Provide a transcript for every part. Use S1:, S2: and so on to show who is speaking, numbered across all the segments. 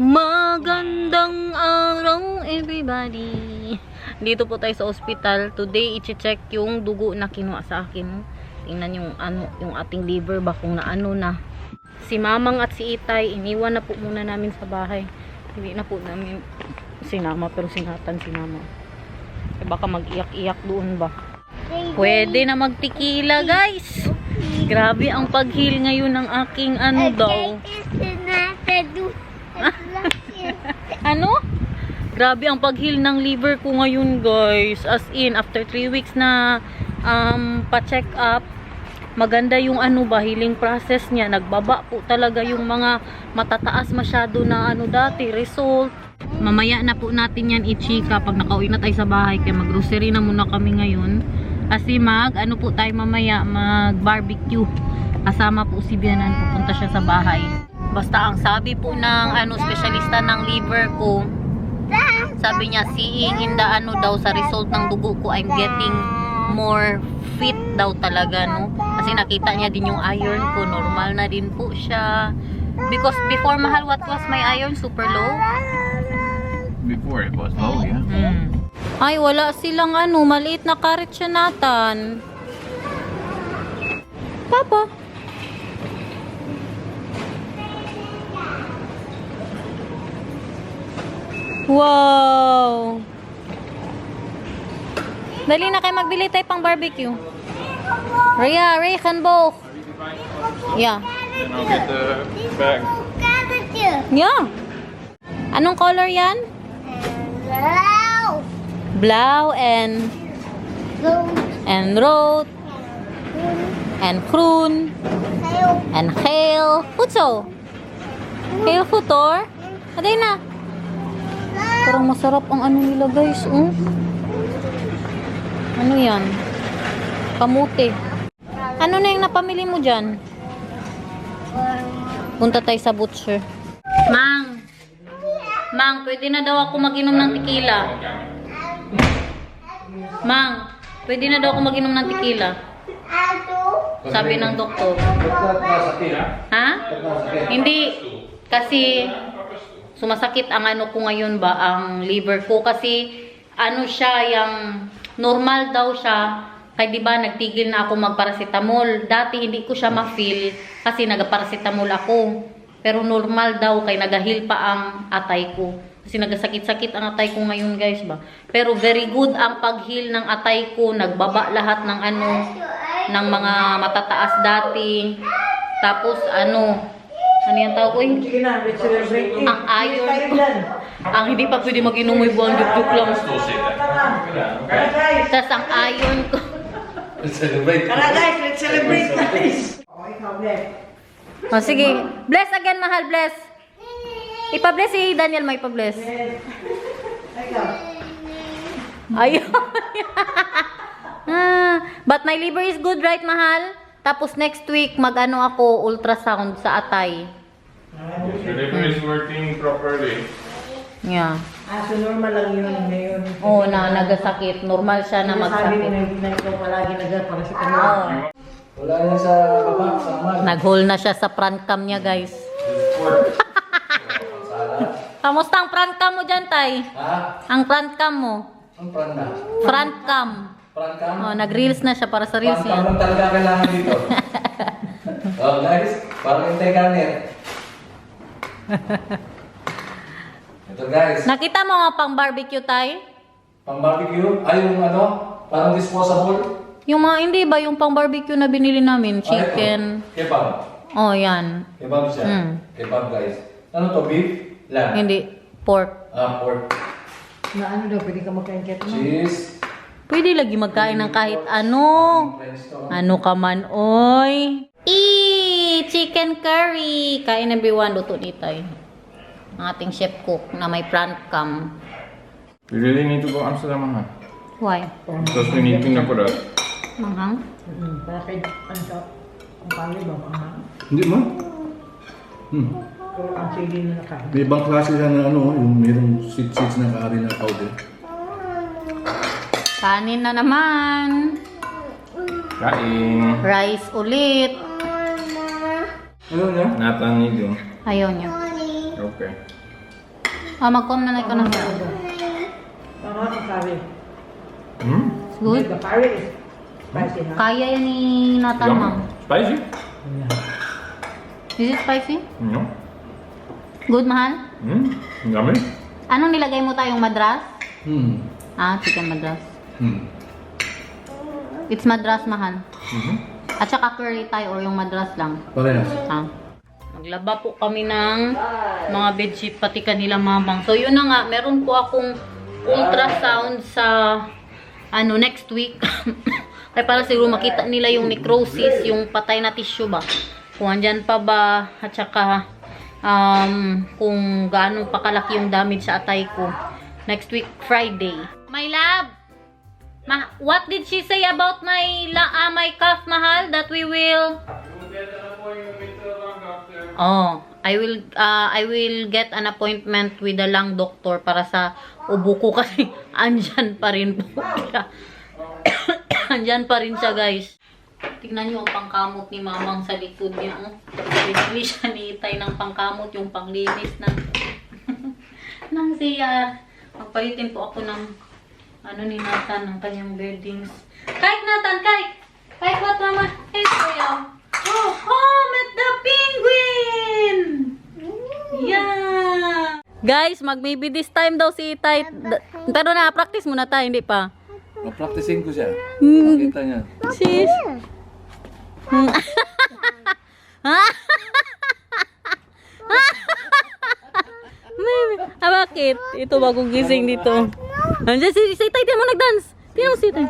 S1: Magandang araw, everybody. Dito po tayo sa ospital. Today, i-check yung dugo na kinuha sa akin. Tingnan yung yung ating liver ba kung naano na. Si Mamang at si Itay, iniwan na po muna namin sa bahay. Hindi na po namin sinama, pero sinatan si Mama. Eh, baka mag-iyak-iyak doon ba. Pwede na magtikila, guys. Grabe ang pag-heal ngayon ng aking daw. Ano? Grabe ang pag-heal ng liver ko ngayon, guys. As in, after 3 weeks na pa-check up, maganda yung healing process niya. Nagbaba po talaga yung mga matataas masyado na dati, result. Mamaya na po natin yan i-chika pag nakauwi na tayo sa bahay. Kaya mag-grocery na muna kami ngayon. Kasi po tayo mamaya, mag-barbecue. Kasama po si Bianan, pupunta siya sa bahay. Basta ang sabi po ng specialista ng liver ko, sabi niya, seeing in the daw sa result ng dugo ko, I'm getting more fit daw talaga, no? Kasi nakita niya din yung iron ko, normal na din po siya. Because before, mahal, what was my iron? Super low?
S2: Before it was low, yeah.
S1: Ay, wala silang maliit na karet siya natan. Papa. Wow! Dali na kayo, magbili tayo pang barbecue. Rhea, Ray, Hanbo. Yeah.
S2: And I'll get the bag.
S1: Yeah. Anong color yan? Blau and road and groen and geel. Goed zo. Heel goed hoor. Aday na. Parang masarap ang nila, guys. Ano yan? Kamuti. Ano na yung napamili mo dyan? Punta tayo sa butcher. Mang, pwede na daw ako mag-inom ng tequila. Mang, pwede na daw ako mag-inom ng tequila. Sabi ng doktor. Ha? Hindi. Kasi sumasakit ang ko ngayon ba, ang liver ko. Kasi siya, yung normal daw siya. Kaya diba, nagtigil na ako magparacetamol. Dati hindi ko siya ma-feel kasi nagparacetamol ako. Pero normal daw, kay nagahil pa ang atay ko. Kasi nagasakit-sakit ang atay ko ngayon, guys ba. Pero very good ang pag-heal ng atay ko. Nagbaba lahat ng ng mga matataas dati. Tapos ano yung tawag ko? Ang iron ko. Ang hindi pa pwede mag-inom mo buwang duk-duk lang. Tapos ang iron ko.
S3: Let's celebrate.
S4: Tara guys, let's celebrate guys.
S1: Oh, sige. Bless again, mahal. Bless. Ipa-bless si Daniel, may ipa-bless. Ayun. But my liver is good, right, mahal? Tapos next week, ako, ultrasound sa atay.
S2: Your liver is working properly.
S1: Yeah.
S4: So normal lang yun ngayon.
S1: Oo, nagasakit. Normal siya na
S4: Sabi mo
S1: magsakit.
S4: na hindi na ikaw palagi nagparacetamol.
S3: Wala na sa baba, sa amal.
S1: Nag-hole na siya sa front cam niya, guys. Kamusta ang front cam mo dyan, Tay?
S3: Ha?
S1: Ang front cam mo?
S3: Ang pran na?
S1: Front cam.
S3: Pran ka?
S1: Oh, nag-reels na siya para sa reels
S3: Pran
S1: niya.
S3: lang talaga kailangan dito. Oh guys, parang hintay kanin. Ito guys,
S1: Nakita mo nga pang barbecue, Tay?
S3: pang barbecue. Ay yung parang disposable.
S1: Yung hindi ba yung pang barbecue na binili namin? Chicken.
S3: Kebab.
S1: Oh, yan.
S3: Kebab siya. Kebab guys. Ano to, beef? Lamb?
S1: Hindi. Pork.
S3: Pork.
S4: Na daw, pwede ka magkain kahit ano.
S3: Cheese.
S1: Pwede lagi magkain ng kahit ano. Ano ka man, oy. Chicken curry. Kain ng biwan, luto ni Tay. Ang ating chef cook na may front cam.
S2: We really need to go Amsterdam, huh?
S1: Why?
S2: Because we need to know that.
S1: Manghang?
S4: Para kahit ano siya, ang pangit ba?
S5: Hindi mo?
S4: Kung ang sige na nakain.
S5: May ibang klase lang na yung mayroong seeds na kaari na powder.
S1: Kanin na naman.
S2: Kain.
S1: Rice ulit.
S5: Ano niya?
S2: Nathan need you.
S1: Ayaw niya.
S2: Okay.
S1: Mag-comment ka ng
S4: Mama, ang curry.
S2: Hmm?
S1: good.
S4: The curry is spicy, ha?
S1: Kaya yan ni Nathan, ma'am.
S2: Spicy?
S1: Is it spicy?
S2: No.
S1: Good, mahal?
S2: Yummy.
S1: Anong nilagay mo tayong madras?
S5: Hmm.
S1: Chicken madras.
S5: Hmm.
S1: It's madras, mahal. At saka curry tayo or yung madras lang.
S5: Parehas.
S1: Maglaba po kami ng mga bedsheet, pati kanila mamang. So, yun na nga. Meron po akong ultrasound sa next week. Kaya para siguro makita nila yung necrosis, yung patay na tissue ba. Kung andyan pa ba, at saka kung gaano pa kalaki yung damage sa atay ko. Next week, Friday. My love! What did she say about my cuff, mahal? That we will... I will get an appointment with the lung doctor para sa ubo ko kasi andyan pa rin po. Andyan pa rin siya, guys. Tingnan nyo ang pangkamot ni mamang sa likod niya. Binili siya ni Itay ng pangkamot, yung panglinis ng ng CR. Magpalitin po ako ng ni Nathan, ng kanyang beddings. Kahit Nathan, kahit what, mama? Hey, kuya. Oh, met the penguin! Yeah! Guys, maybe this time daw si Itay. Pero na-practice muna tayo, hindi pa.
S5: Practicing ko siya. Makita niya.
S1: Sis. Bakit? Ito bagong gising dito. Nandiyan si Tay, tiyan mo nag-dance. Tiyan mo si Tay.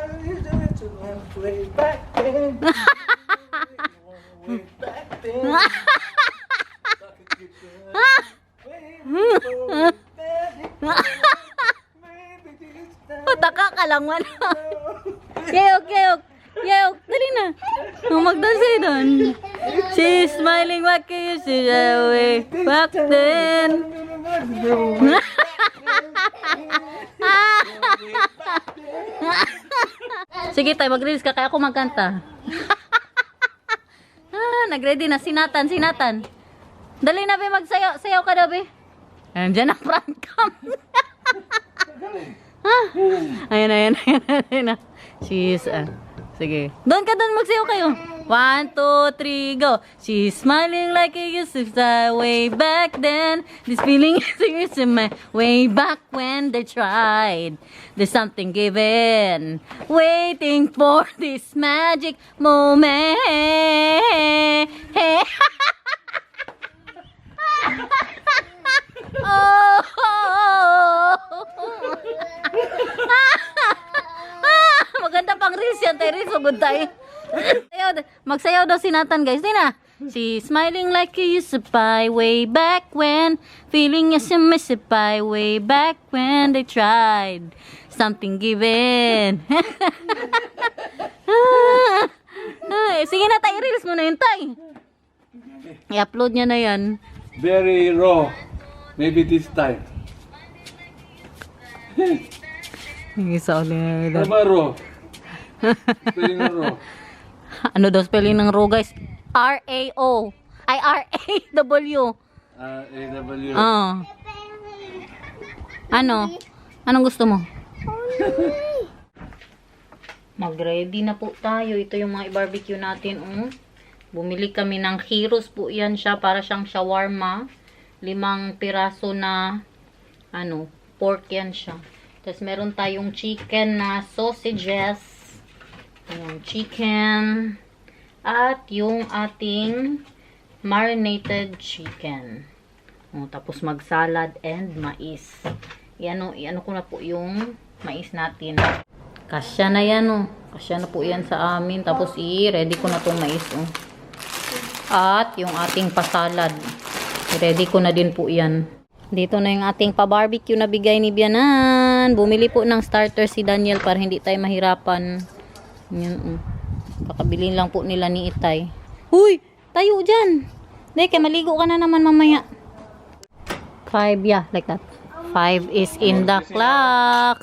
S1: Taka ka lang man. Keyok. Dali na. Mag-dance kayo doon. She's smiling like you used to way back then. Sige tayo, mag-release ka. Kaya ako magkanta. Nag-ready na. Sinatan. Dali na, be. Magsayaw. Sayaw ka daw, be. Andiyan ang front cam. Ayan na. She's, sige. Doon magsayaw kayo. 1, 2, 3, go. She's smiling like it used to fly way back then. This feeling is in my way back when they tried. There's something given, waiting for this magic moment. Maganda pang reels yan, Terry. So good tayo. Magsayaw daw si Nathan, guys. Di na. She's smiling like you used to buy way back when. Feeling as you miss it by way back when they tried. Something given. Sige na tayo, reels mo na yun, tay. I-upload niya na yan.
S5: Very raw. Maybe this time.
S1: Isa ulit.
S5: Tama raw. Spelling na raw.
S1: Ano daw spelling ng raw, guys? R-A-O. Ay, R-A-W.
S5: A-W.
S1: Anong gusto mo? Mag-ready na po tayo. Ito yung mga i-barbecue natin. Bumili kami ng gyros po yan siya. Para siyang shawarma. 5 piraso na pork yan siya. Tapos meron tayong chicken na sausages. Yung chicken. At yung ating marinated chicken. Tapos mag-salad and mais. Iano ko na po yung mais natin. Kasya na yan, Kasya na po yan sa amin. Tapos i-ready ko na tong mais, At yung ating pasalad. I-ready ko na din po yan. Dito na yung ating pa-barbecue na bigay ni Bianan. Bumili po ng starter si Daniel para hindi tayo mahirapan. Yan, kakabili lang po nila ni Itay. Huy! Tayo dyan! Deke, maligo ka na naman mamaya. 5, yeah, like that. 5 is in the clock.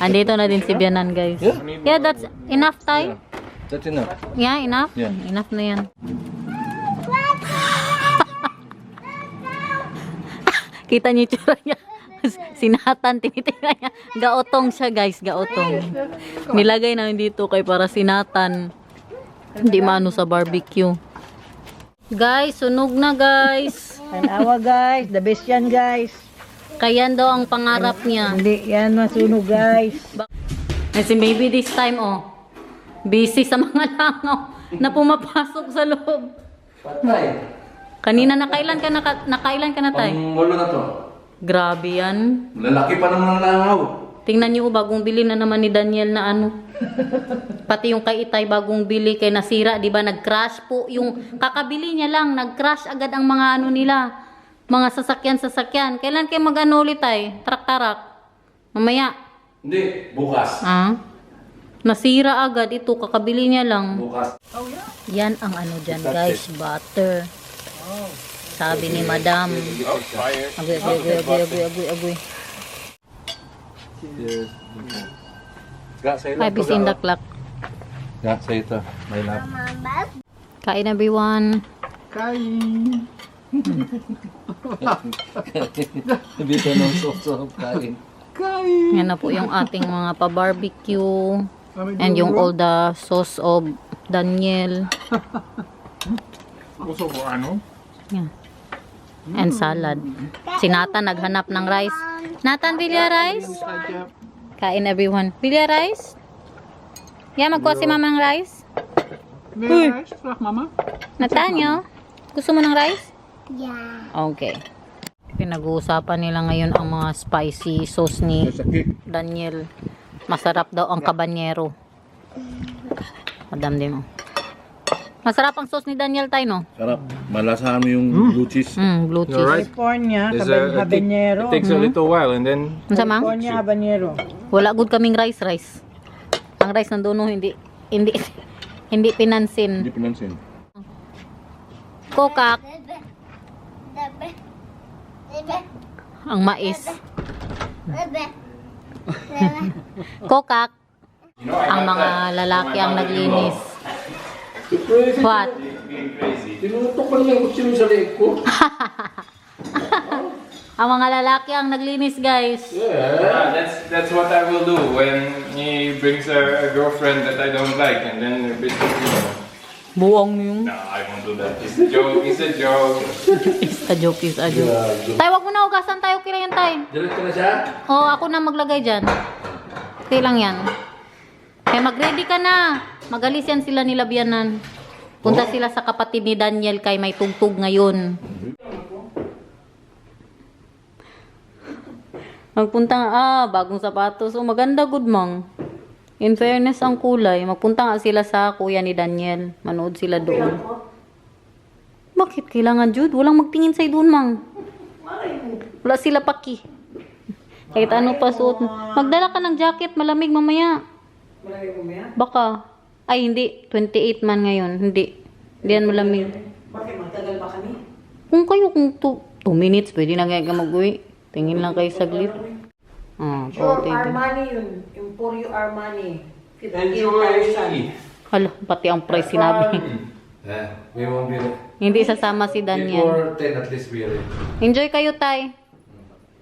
S1: Andito na din si Bianan, guys. Yeah, that's enough, Tay.
S3: That's enough.
S1: Yeah, enough?
S3: Yeah.
S1: Enough na yan. Kita niyo yung tsura niya. Sinatan, tinitingnan niya. Gaotong siya guys, gaotong. Nilagay namin dito kay para sinatan. Hindi maano sa barbecue. Guys, sunog na guys.
S4: Tanawa guys, the best yan guys.
S1: Kayan daw ang pangarap niya.
S4: Hindi yan masunog guys.
S1: Kasi maybe this time, oh, busy sa mga langaw na pumapasok sa loob.
S3: Patay.
S1: Kanina, nakailan ka na tay?
S5: Ang walo na to.
S1: Grabe yan.
S5: Lalaki pa naman ang langaw.
S1: Tingnan niyo, bagong bili na naman ni Daniel na ano. Pati yung kay Itay bagong bili kay nasira, 'di ba? Nag-crash po yung kakabili niya lang, nag-crash agad ang mga ano nila. Mga sasakyan. Kailan kayo mag-ano ulit tay? Tarak-tarak. Mamaya.
S5: Hindi, bukas.
S1: Ah? Nasira agad ito, kakabili niya lang.
S5: Bukas.
S1: Yan ang ano dyan guys, butter. Sabi ni Madam.
S2: Oh, fire.
S1: Agoy.
S5: Yes. Ga sa
S1: Ay, bisin daklak.
S5: Ga sa ito. May lap.
S1: Kain everyone.
S5: Kain.
S3: Dito nung sosok kain.
S1: Yan na po yung ating mga pa-barbecue. And yung all the sauce of Daniel.
S2: Also for ano?
S1: Yan. And salad. Si Nathan naghanap ng rice. Nathan, bilya rice? Kain everyone. Bilya rice? Yeah, magkuha si mama ng rice? Uy!
S5: Mama?
S1: Natanyo, gusto mo ng rice? Yeah. Okay. Pinag-uusapan nila ngayon ang mga spicy sauce ni Daniel. Masarap daw ang kabanyero. Madam din mo. Masarap ang sauce ni Daniel tayo, no?
S5: Sarap. Malasahan mo yung blue cheese.
S1: Blue cheese.
S2: Right.
S4: California,
S2: There's
S4: habanero.
S2: It takes a little while and then
S1: Ano sa mang?
S4: California, habanero.
S1: Wala good kaming rice. Ang rice nandoon no, hindi pinansin.
S5: Hindi pinansin.
S1: Kokak. Ang mais. Kokak. Ang mga lalaki ang naglinis. What?
S5: Tinutok pa naman yung kutsilyo sa leeg ko.
S1: Ang mga lalaki ang naglinis, guys.
S2: that's what I will do when he brings a girlfriend that I don't like and then basically
S1: Buong yung.
S2: no, I won't do that. It's a joke. It's a joke.
S1: Is a joke. Tay, wag mo na ugasan tayo. Okay lang yan, tay.
S5: Diretso na siya?
S1: Oo, ako na maglagay dyan. Okay lang yan. Kaya mag-ready ka na. Magalis yan sila nilabyanan. Punta sila sa kapatid ni Daniel kay may tugtog ngayon. Magpunta nga, bagong sapatos. So, maganda, good mang. In fairness, ang kulay. Magpunta nga sila sa kuya ni Daniel. Manood sila doon. Bakit kailangan, Jude? Walang magtingin sa'yo doon, mang. Wala sila paki. Kahit ano pa suot mo. Magdala ka ng jacket, malamig mamaya. Baka. Ay, hindi. 28 man ngayon. Hindi. Hindi yan malamig.
S4: Bakit magtagal pa kami?
S1: Kung kayo, kung 2 minutes, pwede na kayo mag-uwi. Tingin lang kayo saglit. Ah,
S4: Pure
S1: pwede.
S4: Armani yun. Yung Pure Armani.
S2: Enjoy.
S1: Hala, pati ang price sinabi.
S3: We won't be
S1: Hindi sasama si Daniel.
S3: before 10 at least we are in.
S1: Enjoy kayo, tay.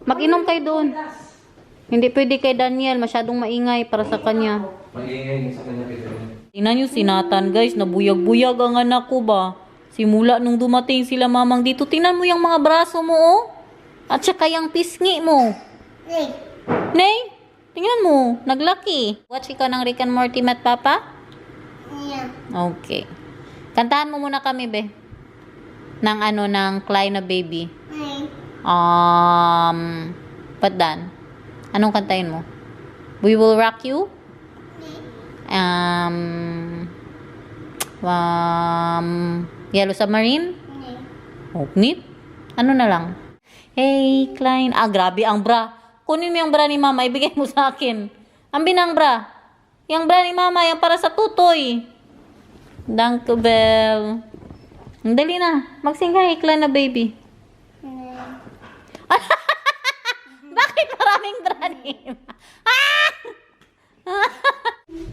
S1: Mag-inom kayo doon. Hindi pwede kay Daniel. Masyadong maingay para sa kanya.
S3: Mag-iingay sa kanya kita.
S1: Tingnan nyo si Nathan, guys. Nabuyag-buyag ang anak ko ba? Simula nung dumating sila mamang dito. Tingnan mo yung mga braso mo, oh. At saka yung pisngi mo. Nay, tingnan mo. Naglaki. Watch ikaw ng Rick and Morty, Mat Papa? Yeah. Okay. Kantahan mo muna kami, be. Ng ano, ng Klein na Baby. Padan. Anong kantahin mo? We Will Rock You? Yellow Submarine? Nip? Ano na lang? Hey, Klein. Ah, grabe ang bra. Kunin mo yung bra ni Mama. Ibigay mo sa akin. Ang binang bra. Yung bra ni Mama, yung para sa tutoy. Danko Bell. Ang dali na. Magsing ka, hey, Klein na baby. Bakit maraming bra ni Mama?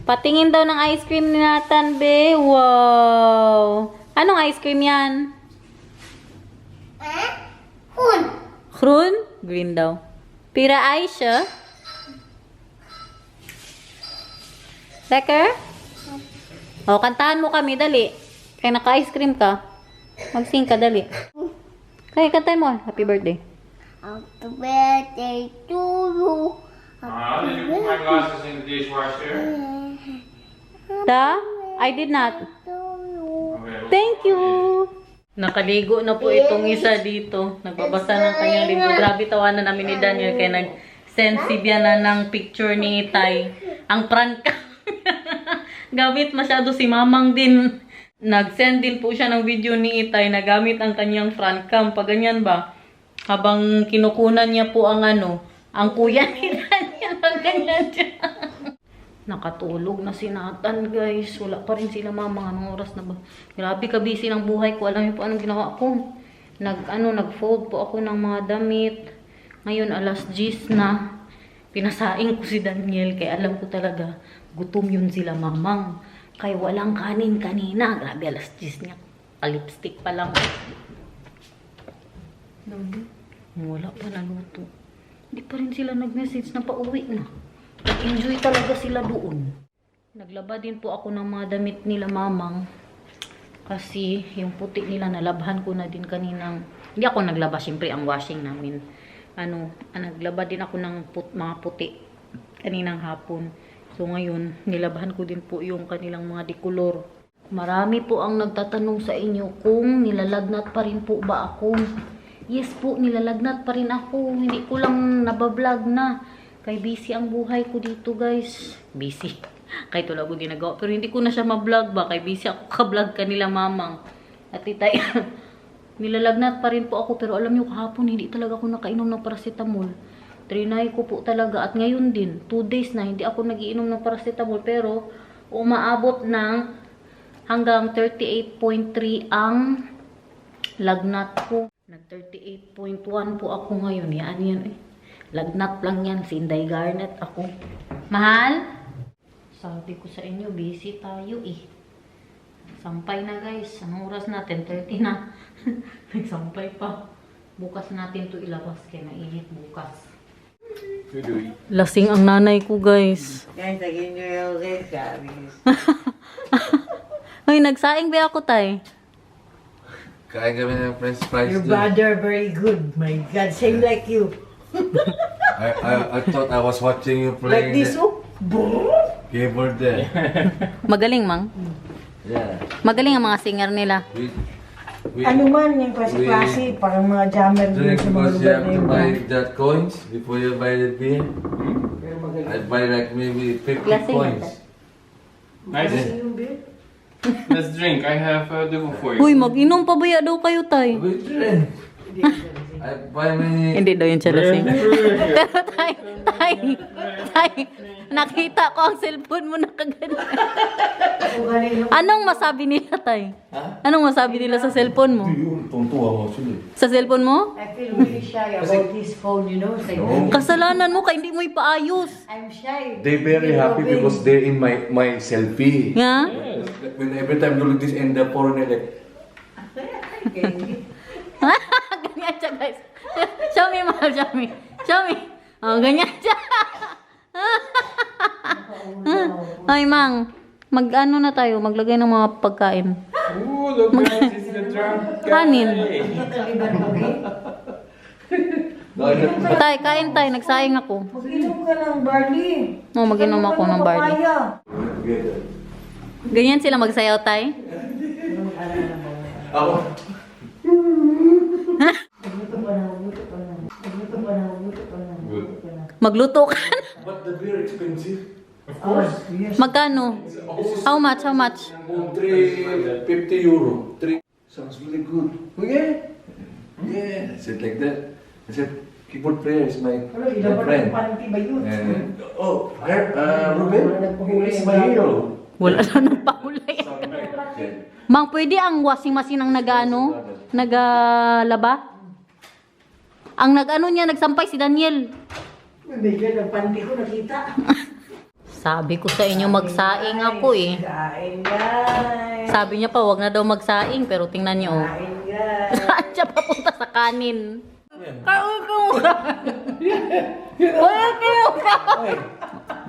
S1: Patingin daw ng ice cream ni Nathan, be. Wow. Anong ice cream yan? Groen? Green daw. Pira Aisha? Lekker? O, kantahan mo kami, dali. Kaya naka-ice cream ka. Mag-sing ka, dali. Kaya kantahan mo. Happy birthday.
S6: Happy birthday to you.
S2: Did you put my glasses in the dishwasher?
S1: Da? I did not.
S2: Okay.
S1: Thank you. Nakaligo na po itong isa dito. Nagbabasa ng kanyang libro. Grabe tawanan namin ni Daniel kaya nag-send si Biana ng picture ni Tay. Ang prank. Gamit masyado si Mamang din. Nag-send din po siya ng video ni Itay na gamit ang kanyang front cam. Pag ganyan ba? Habang kinukunan niya po ang ang kuya ni Daniel. Pag ganyan siya. Nakatulog na si Nathan, guys. Wala pa rin sila Mamang. Anong oras na ba? Grabe ka busy ng buhay ko. Alam niyo po anong ginawa ko. Nag-fold po ako ng mga damit. Ngayon, alas 10 na. Pinasaing ko si Daniel. Kaya alam ko talaga, gutom yun sila Mamang. Kaya walang kanin kanina. Grabe, alas 10 niya. Lipstick pa lang. Wala pa naluto. Hindi pa rin sila nag-message na pauwi na. Enjoy talaga sila doon. Naglaba din po ako ng mga damit nila Mamang. Kasi yung puti nila nalabhan ko na din kaninang. Hindi ako naglaba, syempre ang washing namin. Naglaba din ako ng mga puti kaninang hapon. So ngayon, nilabhan ko din po yung kanilang mga dekolor. Marami po ang nagtatanong sa inyo kung nilalagnat pa rin po ba ako. Yes po, nilalagnat pa rin ako. Hindi ko lang nabablog na. Kay busy ang buhay ko dito, guys. Busy. Kahit wala ko ginagawa. Pero hindi ko na siya ma-vlog ba. Kay busy ako ka-vlog kanila Mamang. At Itay, nilalagnat pa rin po ako. Pero alam niyo, kahapon hindi talaga ako nakainom ng paracetamol. Trinay ko po talaga. At ngayon din, 2 days na, hindi ako nagiinom ng paracetamol. Pero umaabot ng hanggang 38.3 ang lagnat ko. Nag 38.1 po ako ngayon. Yan eh. Lagnat lang yan, si Inday Garnet ako. Mahal? Sabi ko sa inyo, busy tayo eh. Sampay na guys. Anong oras na? 10:30 na. Nagsampay pa. Bukas natin to ilabas kaya mainit bukas. Lasing ang nanay ko guys.
S4: Guys, lagyan nyo yung guys, guys.
S1: Ay, nagsaing ba ako tay?
S3: Kain kami ng french fries
S4: Your
S3: doon.
S4: brother very good. My God, same like you.
S3: I thought I was watching you
S4: Like
S3: playing
S4: this,
S3: the
S4: oh.
S3: keyboard there.
S1: Magaling mang?
S3: Yeah.
S1: Magaling ang mga singer nila.
S3: We
S4: Ano man yung klase-klase, parang mga jammer din
S3: drink
S4: sa mga
S3: because you
S4: lugar
S3: have
S4: na
S3: to
S4: yun.
S3: buy that coins before you buy the beer.
S4: Pero magaling.
S3: I buy like maybe 50
S1: Klaseng
S3: coins.
S2: Nice.
S4: Yung beer?
S2: Let's drink. I have a double for you.
S1: Uy, mag-inom pa ba daw kayo tay?
S3: We drink. I buy many.
S1: Hindi daw yung chalasing. Pero tay, nakita ko ang cellphone mo nakaganda.
S4: Kung ganun yung
S1: Anong masabi nila tay? Anong masabi nila sa cellphone mo?
S5: Tuntua mo sila.
S1: Sa cellphone mo?
S4: I feel really shy about this phone, you know? It's like,
S1: Kasalanan mo kaya hindi mo ipaayos.
S4: I'm shy.
S5: They very happy because they're in my selfie.
S1: Nga?
S5: When every time you look this and the foreigner like,
S1: Ganyan siya guys. Show me mahal, show me. Show me. Oh, ganyan siya. Ay, Mang. Mag-ano na tayo? Maglagay ng mga pagkain.
S2: Ooh, look guys, it's the drunk guy.
S1: Kanin. Tay, kain tayo. Nagsaing ako.
S4: Mag-inom ka ng barley.
S1: Oh, mag-inom ako ng barley.
S4: Papaya.
S1: Ganyan sila magsayaw tay.
S5: ako,
S2: Good.
S1: Magluto ka.
S5: but the beer expensive.
S2: Of course.
S1: Magkano? How much? How much?
S5: 350 euro. 3. Sounds really good. Okay? Yeah. I said like that. I said, keyboard player is my friend. And, oh, Ruben, he's my hero.
S1: Wala na nang pakulay. Mang, pwede ang washing machine ang nag-ano? Nagalaba? Ang nag-ano niya, nagsampay si Daniel.
S4: Medyo ng panty ko nakita.
S1: Sabi ko sa inyo, magsaing ako eh.
S4: Kain guys.
S1: Sabi niya pa, wag na daw magsaing, pero tingnan niyo. Oh.
S4: Kain guys.
S1: Saan siya papunta sa kanin?
S5: Hey,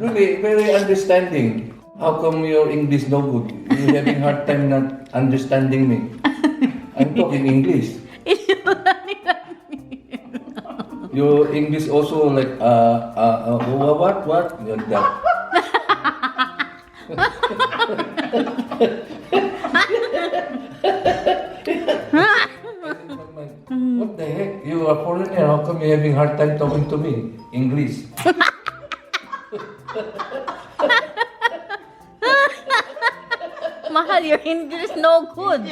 S5: really, very understanding. How come your English no good? You're having hard time not understanding me. I'm talking English. Your English also like what like that. What the heck? You are foreigner. How come you're having hard time talking to me English?
S1: Mahal, your English no good.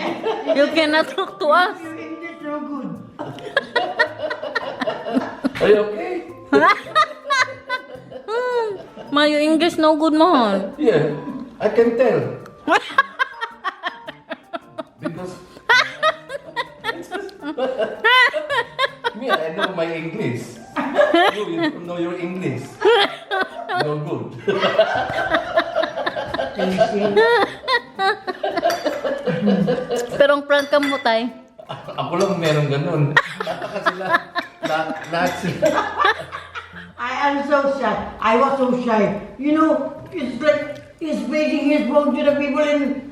S1: You cannot talk to us.
S4: Your English no good.
S5: Are you okay?
S1: Ma, your English no good, mahal.
S5: Yeah, I can tell. Because me, I know my English. You don't know your English. No good.
S1: Pero ang prank ka mo, tay.
S5: Ako lang meron ganun. Nataka sila. Lahat sila.
S4: I am so shy. I was so shy. You know, it's like he's raising his phone to the people and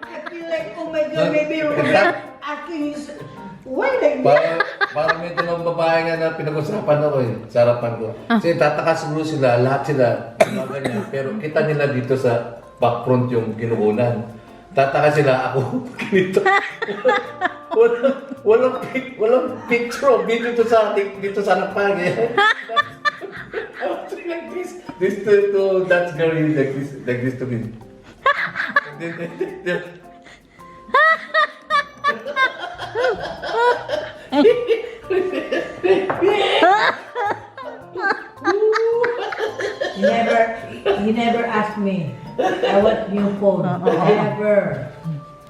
S4: I feel like, oh my God, maybe Robert asking his, why like that?
S5: Parang may dalawang babae nga na pinag-usapan ako eh, sa harapan ko. Kasi tataka siguro sila, lahat sila, ganyan. Pero kita nila dito sa back front yung kinuunan. Tataka sila, ako, ganito. walang picture of me dito sa harapan eh. Like this to that girl is like this to me.
S4: He never asked me. I want new phone. Never.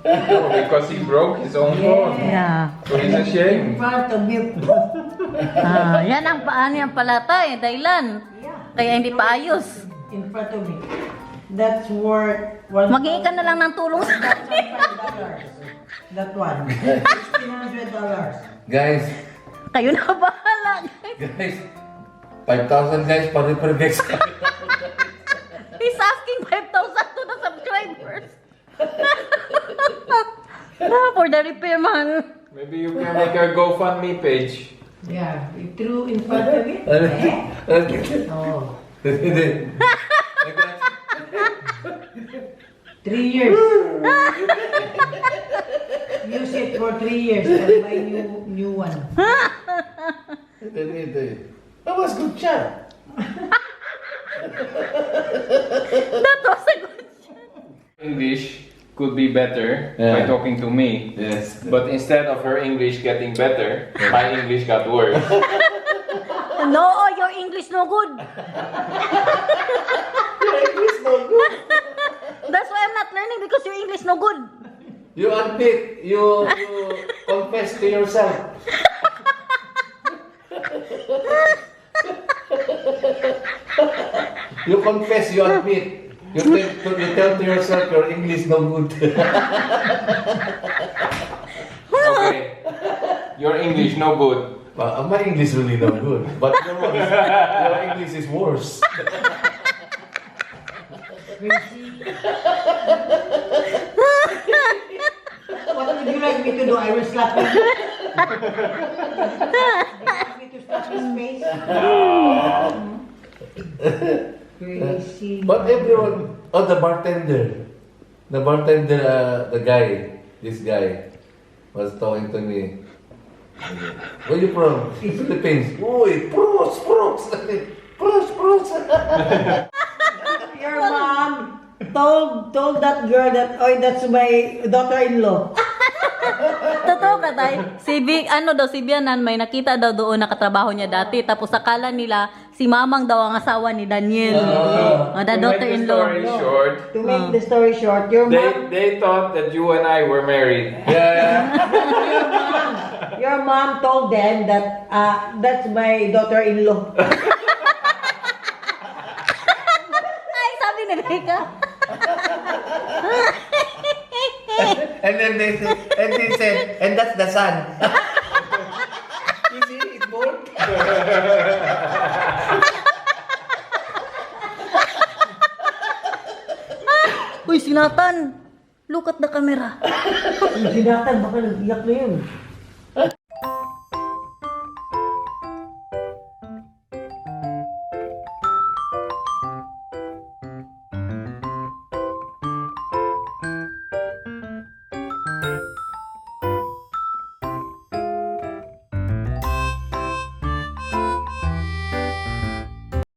S2: Oh, because he broke his own phone.
S1: Yeah.
S2: So he's ashamed.
S4: In front of me.
S1: Yan ang paano yung palata eh, dahilan.
S4: Yeah.
S1: Kaya hindi pa ayos.
S4: In front of me. That's worth
S1: Mag-iingat ka na lang ng tulong sa akin.
S4: $1,500. That one. $1,600.
S5: Guys,
S1: Kayo na bahala.
S5: guys, 5,000 guys, pa-repair guys.
S1: He's asking 5,000 to the subscribers. For the repair, man.
S2: Maybe you can make a GoFundMe page.
S4: Yeah. You threw in front of it. Eh? Oh. 3 years. Use it for 3 years and buy new one.
S5: That was good chat.
S1: That was a good
S2: English could be better
S5: Yeah.
S2: by talking to me.
S5: Yes.
S2: But instead of her English getting better, my English got worse.
S1: No, your English no good. That's why I'm not learning because your English no good.
S5: You admit, you confess to yourself. You confess, you admit. You tell to yourself your English no good.
S2: Okay. Your English no good.
S5: My English really no good, but your English is worse.
S4: What would you like me to do? I will slap him. You want me to slap his face? Crazy.
S5: But everyone, the bartender, the guy, this guy, was talking to me. Where you from? Philippines. Uy, pros.
S4: Your mom told that girl that, oh, that's my daughter-in-law.
S1: Totoo ka, tay? Si Bianan, may nakita daw doon nakatrabaho niya dati. Tapos akala nila, si Mamang daw ang asawa ni Daniel. The
S2: To make the
S1: daughter-in-law.
S2: story short,
S4: To make the story short, your mom,
S2: they thought that you and I were married.
S4: your mom told them that that's my daughter-in-law.
S1: Ay, sabi ni Rika.
S5: And then they said, and that's the son. You see,
S1: Sinatan. Look at the camera.
S4: Yung sinatan, baka nag-iyak na yun.